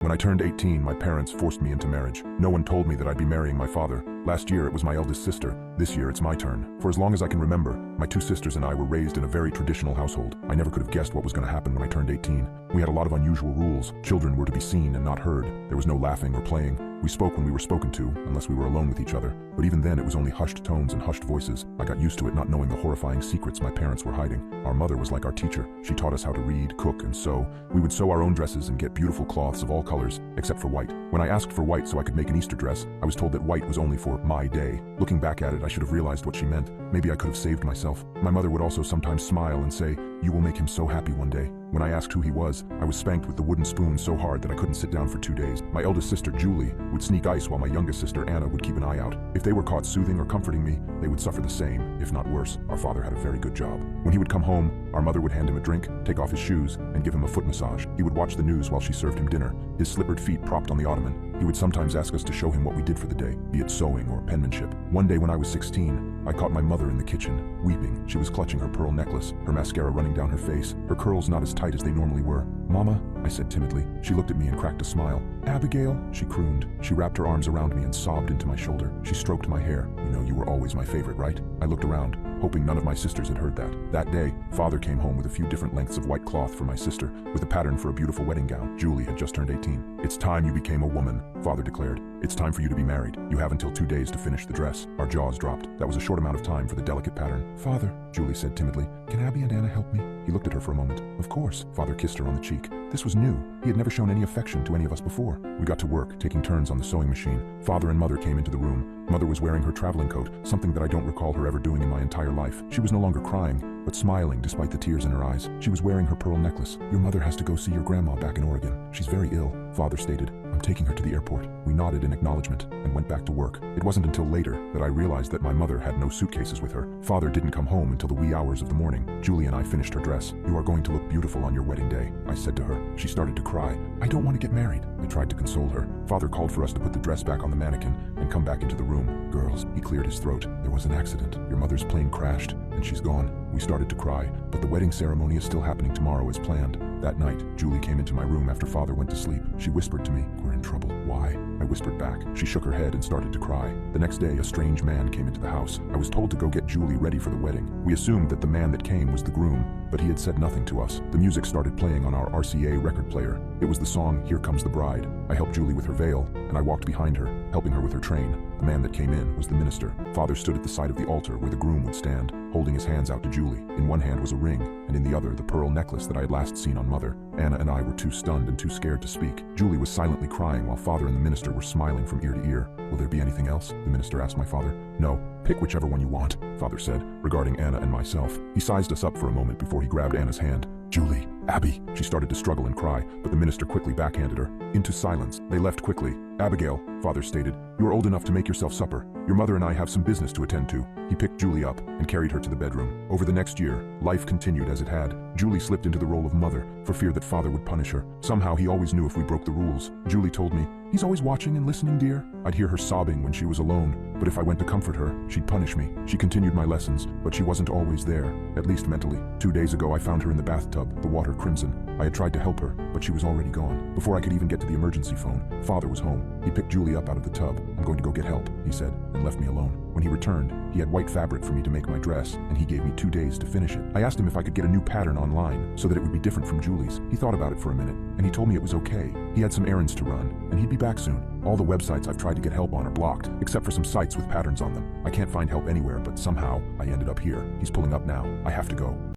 When I turned 18, my parents forced me into marriage. No one told me that I'd be marrying my father. Last year, it was my eldest sister. This year, it's my turn. For as long as I can remember, my two sisters and I were raised in a very traditional household. I never could have guessed what was going to happen when I turned 18. We had a lot of unusual rules. Children were to be seen and not heard. There was no laughing or playing. We spoke when we were spoken to, unless we were alone with each other. But even then, it was only hushed tones and hushed voices. I got used to it, not knowing the horrifying secrets my parents were hiding. Our mother was like our teacher. She taught us how to read, cook, and sew. We would sew our own dresses and get beautiful cloths of all colors, except for white. When I asked for white so I could make an Easter dress, I was told that white was only for my day. Looking back at it, I should have realized what she meant. Maybe I could have saved myself. My mother would also sometimes smile and say, "You will make him so happy one day." When I asked who he was, I was spanked with the wooden spoon so hard that I couldn't sit down for 2 days. My eldest sister, Julie, would sneak ice while my youngest sister, Anna, would keep an eye out. If they were caught soothing or comforting me, they would suffer the same, if not worse. Our father had a very good job. When he would come home, our mother would hand him a drink, take off his shoes, and give him a foot massage. He would watch the news while she served him dinner, his slippered feet propped on the ottoman. He would sometimes ask us to show him what we did for the day, be it sewing or penmanship. One day when I was 16, I caught my mother in the kitchen, weeping. She was clutching her pearl necklace, her mascara running down her face, her curls not as tight as they normally were. "Mama," I said timidly. She looked at me and cracked a smile. "Abigail," she crooned. She wrapped her arms around me and sobbed into my shoulder. She stroked my hair. "You know, you were always my favorite, right?" I looked around, hoping none of my sisters had heard that. That day, Father came home with a few different lengths of white cloth for my sister, with a pattern for a beautiful wedding gown. Julie had just turned 18. "It's time you became a woman," Father declared. "It's time for you to be married. You have until 2 days to finish the dress." Our jaws dropped. That was a short amount of time for the delicate pattern. "Father," Julie said timidly, "can Abby and Anna help me?" He looked at her for a moment. "Of course." Father kissed her on the cheek. This was new. He had never shown any affection to any of us before. We got to work, taking turns on the sewing machine. Father and Mother came into the room. Mother was wearing her traveling coat, something that I don't recall her ever doing in my entire life. She was no longer crying, but smiling despite the tears in her eyes. She was wearing her pearl necklace. "Your mother has to go see your grandma back in Oregon. She's very ill," Father stated. "I'm taking her to the airport." We nodded in acknowledgement and went back to work. It wasn't until later that I realized that my mother had no suitcases with her. Father didn't come home until the wee hours of the morning. Julie and I finished her dress. "You are going to look beautiful on your wedding day," I said to her. She started to cry. "I don't want to get married." I tried to console her. Father called for us to put the dress back on the mannequin and come back into the room. "Girls," he cleared his throat, "there was an accident. Your mother's plane crashed, and she's gone." We started to cry, but the wedding ceremony is still happening tomorrow as planned. That night, Julie came into my room after Father went to sleep. She whispered to me, "We're in trouble." "Why?" I whispered back. She shook her head and started to cry. The next day, a strange man came into the house. I was told to go get Julie ready for the wedding. We assumed that the man that came was the groom, but he had said nothing to us. The music started playing on our RCA record player. It was the song, "Here Comes the Bride." I helped Julie with her veil, and I walked behind her, helping her with her train. The man that came in was the minister. Father stood at the side of the altar where the groom would stand, holding his hands out to Julie. In one hand was a ring, and in the other the pearl necklace that I had last seen on Mother. Anna and I were too stunned and too scared to speak. Julie was silently crying while Father and the minister were smiling from ear to ear. "Will there be anything else?" the minister asked my father. "No. Pick whichever one you want," Father said, regarding Anna and myself. He sized us up for a moment before he grabbed Anna's hand. "Julie, Abby." She started to struggle and cry, but the minister quickly backhanded her. Into silence. They left quickly. "Abigail," Father stated, "you are old enough to make yourself supper. Your mother and I have some business to attend to." He picked Julie up and carried her to the bedroom. Over the next year, life continued as it had. Julie slipped into the role of mother, for fear that Father would punish her. Somehow he always knew if we broke the rules. Julie told me, "He's always watching and listening, dear." I'd hear her sobbing when she was alone, but if I went to comfort her, she'd punish me. She continued my lessons, but she wasn't always there, at least mentally. 2 days ago I found her in the bathtub, the water crimson. I had tried to help her, but she was already gone. Before I could even get to the emergency phone, Father was home. He picked Julie up out of the tub. "I'm going to go get help," he said, and left me alone. When he returned, he had white fabric for me to make my dress, and he gave me 2 days to finish it. I asked him if I could get a new pattern online so that it would be different from Julie's. He thought about it for a minute, and he told me it was okay. He had some errands to run, and he'd be back soon. All the websites I've tried to get help on are blocked, except for some sites with patterns on them. I can't find help anywhere, but somehow I ended up here. He's pulling up now. I have to go.